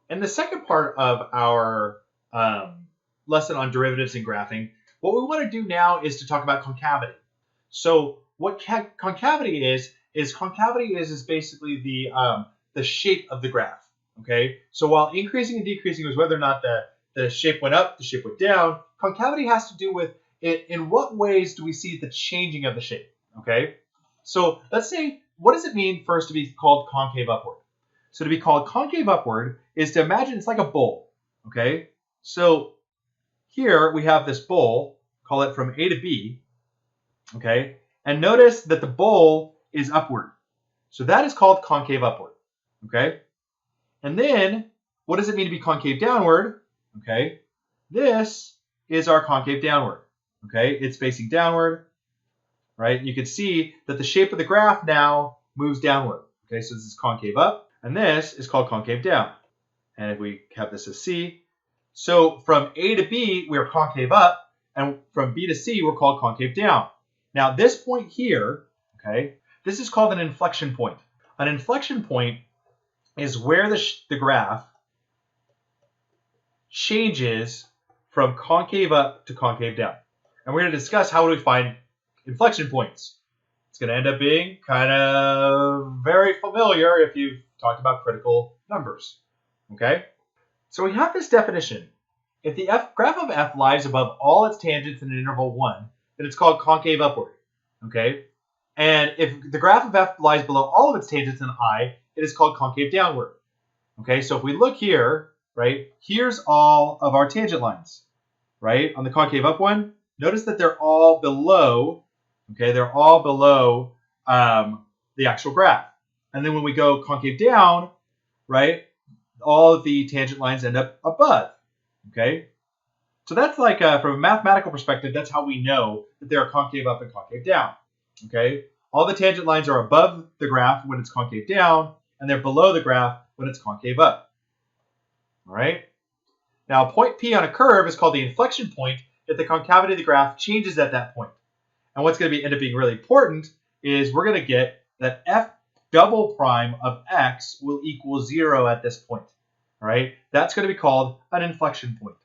In the second part of our lesson on derivatives and graphing, what we want to do now is to talk about concavity. So what concavity is basically the shape of the graph. Okay, so while increasing and decreasing was whether or not the shape went up, the shape went down. Concavity has to do with in what ways do we see the changing of the shape. Okay, so let's say, what does it mean for us to be called concave upward? So to be called concave upward is to imagine it's like a bowl. Okay, so here we have this bowl, call it from A to B. Okay, and notice that the bowl is upward. So that is called concave upward. Okay, and then what does it mean to be concave downward? Okay, this is our concave downward. Okay, it's facing downward, right? You can see that the shape of the graph now moves downward. Okay, so this is concave up, and this is called concave down. And if we have this as C, so from A to B, we're concave up, and from B to C, we're called concave down. Now, this point here, okay, this is called an inflection point. An inflection point is where the graph changes from concave up to concave down. And we're going to discuss how do we find inflection points. It's going to end up being kind of very familiar if you've talked about critical numbers. Okay? So we have this definition. If the graph of f lies above all its tangents in interval 1, then it's called concave upward. Okay? And if the graph of f lies below all of its tangents in I, it is called concave downward. Okay? So if we look here, right, here's all of our tangent lines, right? On the concave up one, notice that they're all below, okay, they're all below the actual graph. And then when we go concave down, right, all of the tangent lines end up above, okay? So that's like, from a mathematical perspective, that's how we know that they are concave up and concave down, okay? All the tangent lines are above the graph when it's concave down, and they're below the graph when it's concave up, all right? Now, point P on a curve is called the inflection point if the concavity of the graph changes at that point. And what's going to end up being really important is we're going to get that f double prime of x will equal 0 at this point. All right, that's going to be called an inflection point.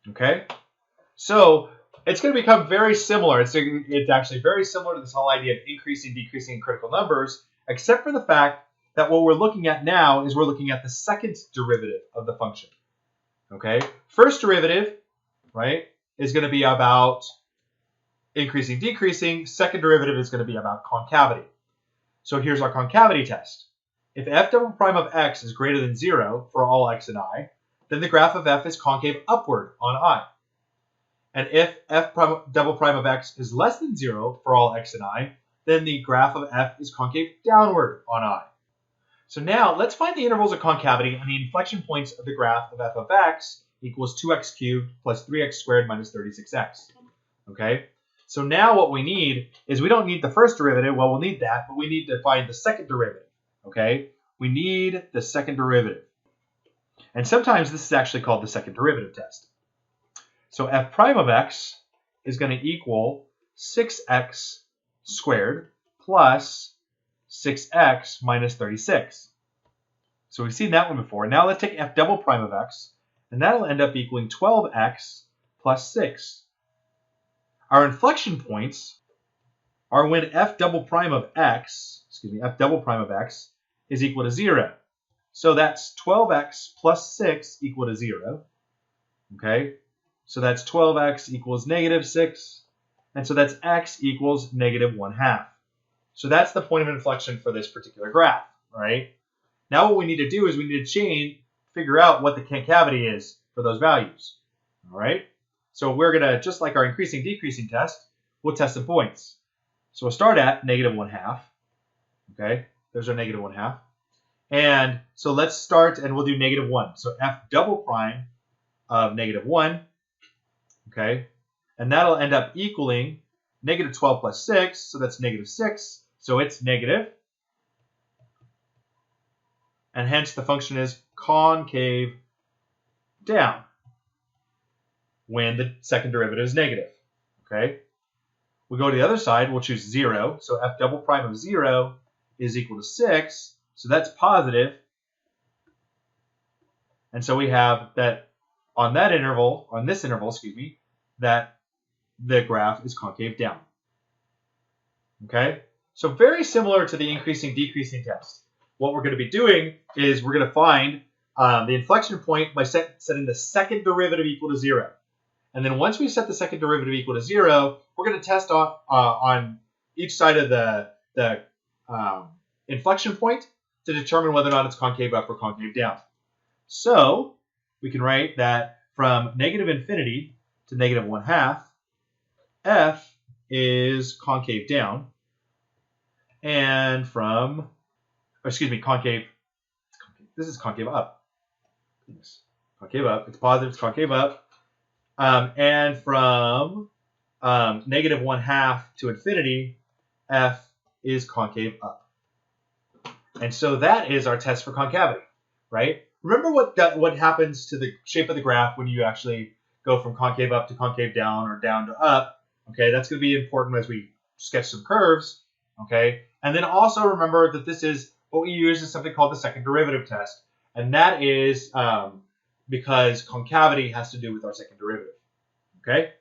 Okay, so it's going to become very similar. It's actually very similar to this whole idea of increasing, decreasing in critical numbers, except for the fact that what we're looking at now is we're looking at the second derivative of the function. Okay, first derivative, right, is going to be about increasing, decreasing. Second derivative is going to be about concavity. So here's our concavity test. If f double prime of x is greater than 0 for all x and I, then the graph of f is concave upward on I. And if f double prime of x is less than 0 for all x and I, then the graph of f is concave downward on I. So now let's find the intervals of concavity and the inflection points of the graph of f of x equals 2x cubed plus 3x squared minus 36x. Okay? So now what we need is we don't need the first derivative. Well, we'll need that, but we need to find the second derivative. Okay? We need the second derivative. And sometimes this is actually called the second derivative test. So f prime of x is going to equal 6x squared plus 6x minus 36. So we've seen that one before. Now let's take f double prime of x, and that'll end up equaling 12x plus 6. Our inflection points are when f double prime of x is equal to 0. So that's 12x plus 6 equal to 0. Okay, so that's 12x equals negative 6, and so that's x equals negative 1/2. So that's the point of inflection for this particular graph, right? Now what we need to do is we need to figure out what the concavity is for those values, all right? So we're going to, just like our increasing, decreasing test, we'll test some points. So we'll start at negative 1/2, okay? There's our negative 1/2. And so let's start, and we'll do negative 1. So f double prime of negative 1, okay? And that'll end up equaling negative 12 plus 6, so that's negative 6. So it's negative. And hence the function is concave down when the second derivative is negative. Okay? We go to the other side, we'll choose 0. So f double prime of 0 is equal to 6. So that's positive. And so we have that on this interval, excuse me, that the graph is concave down. Okay? So very similar to the increasing decreasing test. What we're going to be doing is we're going to find the inflection point by setting the second derivative equal to 0. And then once we set the second derivative equal to 0, we're going to test on each side of the inflection point to determine whether or not it's concave up or concave down. So we can write that from negative infinity to negative 1/2, f is concave down. And from, excuse me, concave, this is concave up. Concave up, it's positive, it's concave up. And from negative 1/2 to infinity, f is concave up. And so that is our test for concavity, right? Remember what happens to the shape of the graph when you actually go from concave up to concave down or down to up. Okay, that's going to be important as we sketch some curves. Okay, and then also remember that this is what we use is something called the second derivative test, and that is because concavity has to do with our second derivative. Okay,